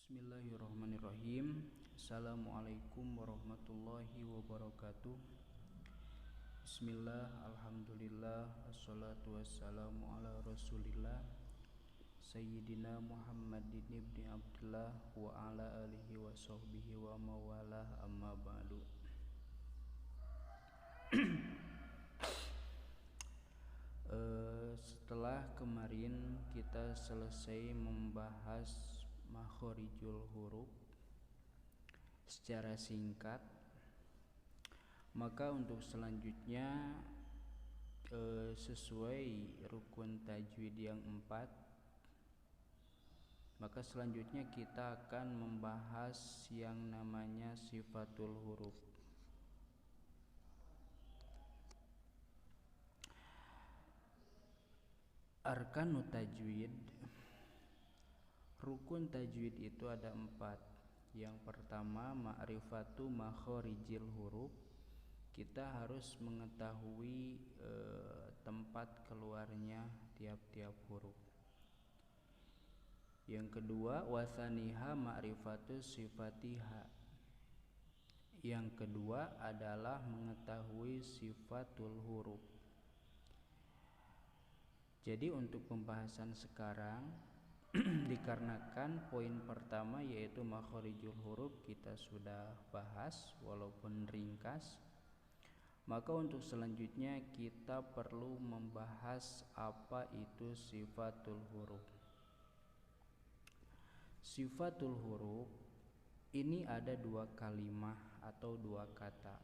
Bismillahirrahmanirrahim. Assalamualaikum warahmatullahi wabarakatuh. Bismillah, alhamdulillah, wassalatu wassalamu ala rasulillah Sayyidina Muhammadin ibni Abdullah wa ala alihi wa sahbihi wa mawalah, amma ba'du. Setelah kemarin kita selesai membahas makhorijul huruf secara singkat, maka untuk selanjutnya sesuai rukun tajwid yang 4, maka selanjutnya kita akan membahas yang namanya sifatul huruf. Arkanut tajwid, rukun tajwid itu ada 4. Yang pertama, ma'rifatu makhorijil huruf. Kita harus mengetahui tempat keluarnya tiap-tiap huruf. Yang kedua, wasaniha ma'rifatu sifatiha. Yang kedua adalah mengetahui sifatul huruf. Jadi untuk pembahasan sekarang dikarenakan poin pertama yaitu makhorijul huruf kita sudah bahas walaupun ringkas, maka untuk selanjutnya kita perlu membahas apa itu sifatul huruf. Sifatul huruf ini ada 2 kalimah atau 2 kata.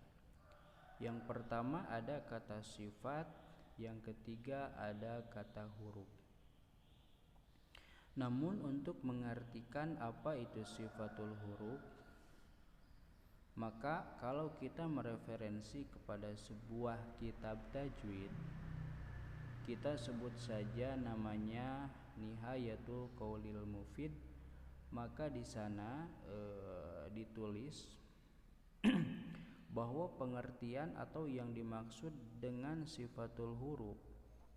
Yang pertama ada kata sifat, yang ketiga ada kata huruf. Namun untuk mengartikan apa itu sifatul huruf, maka kalau kita mereferensi kepada sebuah kitab tajwid, kita sebut saja namanya Nihayatul Qaulil Mufid, maka di sana ditulis bahwa pengertian atau yang dimaksud dengan sifatul huruf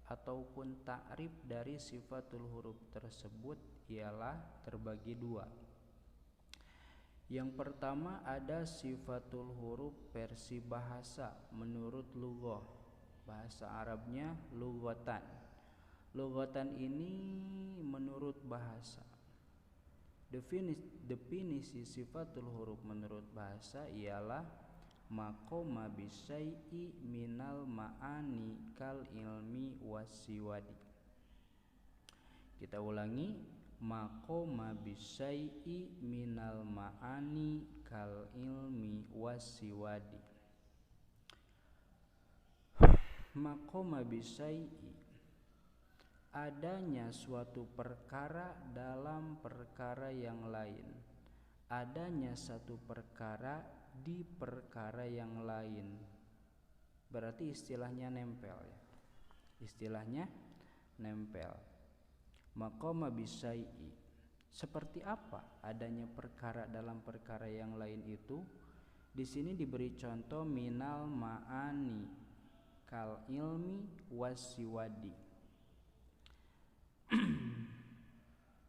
ataupun ta'rif dari sifatul huruf tersebut ialah terbagi 2. Yang pertama ada sifatul huruf versi bahasa menurut lughah. Bahasa Arabnya lughatan. Lughatan ini menurut bahasa. Definisi sifatul huruf menurut bahasa ialah maqoma bisyai'i minal ma'ani kal ilmi wasiwadi. Kita ulangi, maqoma bisyai'i minal ma'ani kal ilmi wasiwadi. Maqoma bisyai'i, adanya suatu perkara dalam perkara yang lain. Adanya satu perkara di perkara yang lain. Berarti istilahnya nempel ya. Istilahnya nempel. Maqama bisyai'i. Seperti apa adanya perkara dalam perkara yang lain itu? Di sini diberi contoh minal ma'ani kal ilmi wasiwadi.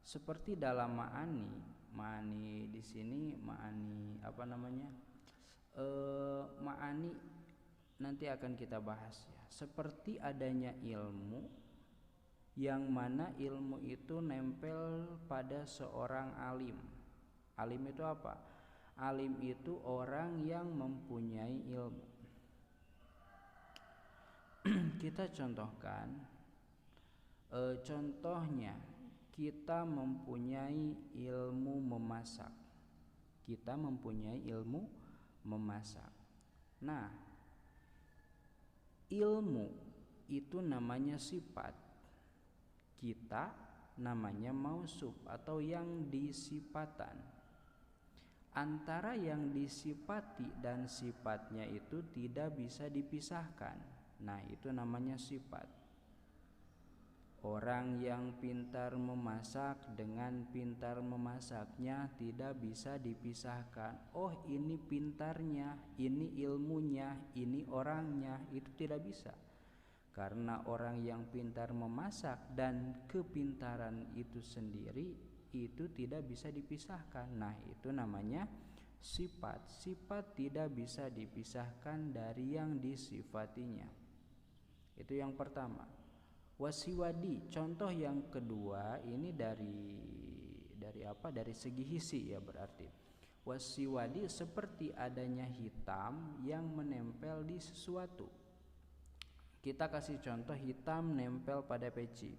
Seperti dalam ma'ani di sini ma'ani apa namanya? Ma'ani nanti akan kita bahas ya. Seperti adanya ilmu yang mana ilmu itu nempel pada seorang alim. Alim itu apa? Alim itu orang yang mempunyai ilmu. Kita contohkan, contohnya kita mempunyai ilmu memasak. Kita mempunyai ilmu memasak. Nah, ilmu itu namanya sifat. Kita namanya mausuf atau yang disifatan. Antara yang disifati dan sifatnya itu tidak bisa dipisahkan. Nah, itu namanya sifat. Orang yang pintar memasak dengan pintar memasaknya tidak bisa dipisahkan. Oh, ini pintarnya, ini ilmunya, ini orangnya, itu tidak bisa. Karena orang yang pintar memasak dan kepintaran itu sendiri itu tidak bisa dipisahkan. Nah, itu namanya sifat. Sifat tidak bisa dipisahkan dari yang disifatinya. Itu yang pertama. Wasiwadi, contoh yang kedua ini dari apa? Dari segi hisi ya berarti. Wasiwadi seperti adanya hitam yang menempel di sesuatu. Kita kasih contoh hitam nempel pada peci.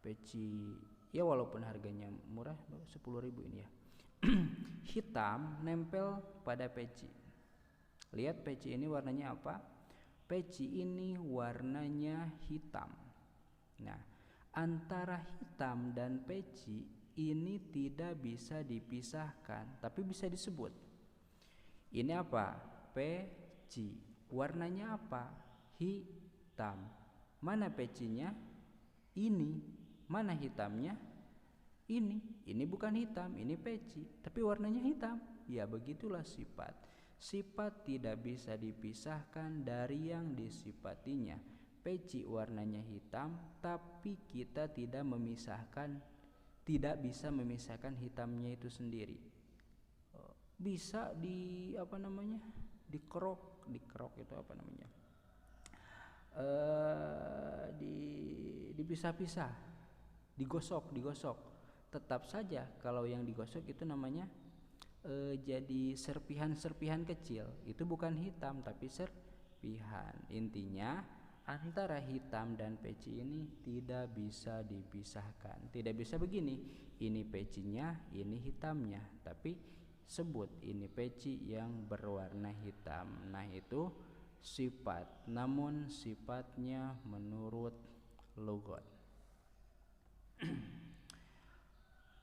Peci ya walaupun harganya murah 10.000 ini ya. Hitam nempel pada peci. Lihat peci ini warnanya apa? Peci ini warnanya hitam. Nah, antara hitam dan peci ini tidak bisa dipisahkan, tapi bisa disebut. Ini apa? Peci. Warnanya apa? Hitam. Mana pecinya? Ini. Mana hitamnya? Ini. Ini bukan hitam, ini peci, tapi warnanya hitam. Ya, begitulah sifat. Sifat tidak bisa dipisahkan dari yang disifatinya. Peci warnanya hitam, tapi kita tidak bisa memisahkan hitamnya itu sendiri. Bisa dikerok itu apa namanya? Dipisah-pisah, digosok. Tetap saja kalau yang digosok itu namanya jadi serpihan-serpihan kecil. Itu bukan hitam tapi serpihan. Intinya antara hitam dan peci ini tidak bisa dipisahkan. Tidak bisa begini, ini pecinya, ini hitamnya, tapi sebut ini peci yang berwarna hitam. Nah, itu sifat, namun sifatnya menurut lughat.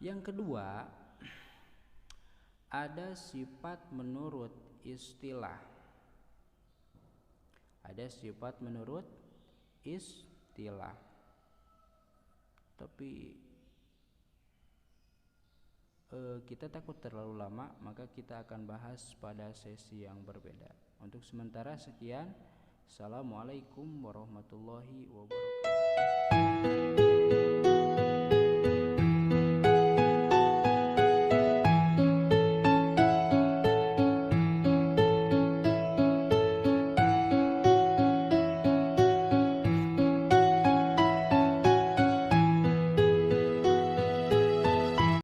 Yang kedua, ada sifat menurut istilah. Ada sifat menurut istilah. Tapi kita takut terlalu lama, maka kita akan bahas pada sesi yang berbeda. Untuk sementara sekian. Assalamualaikum warahmatullahi wabarakatuh.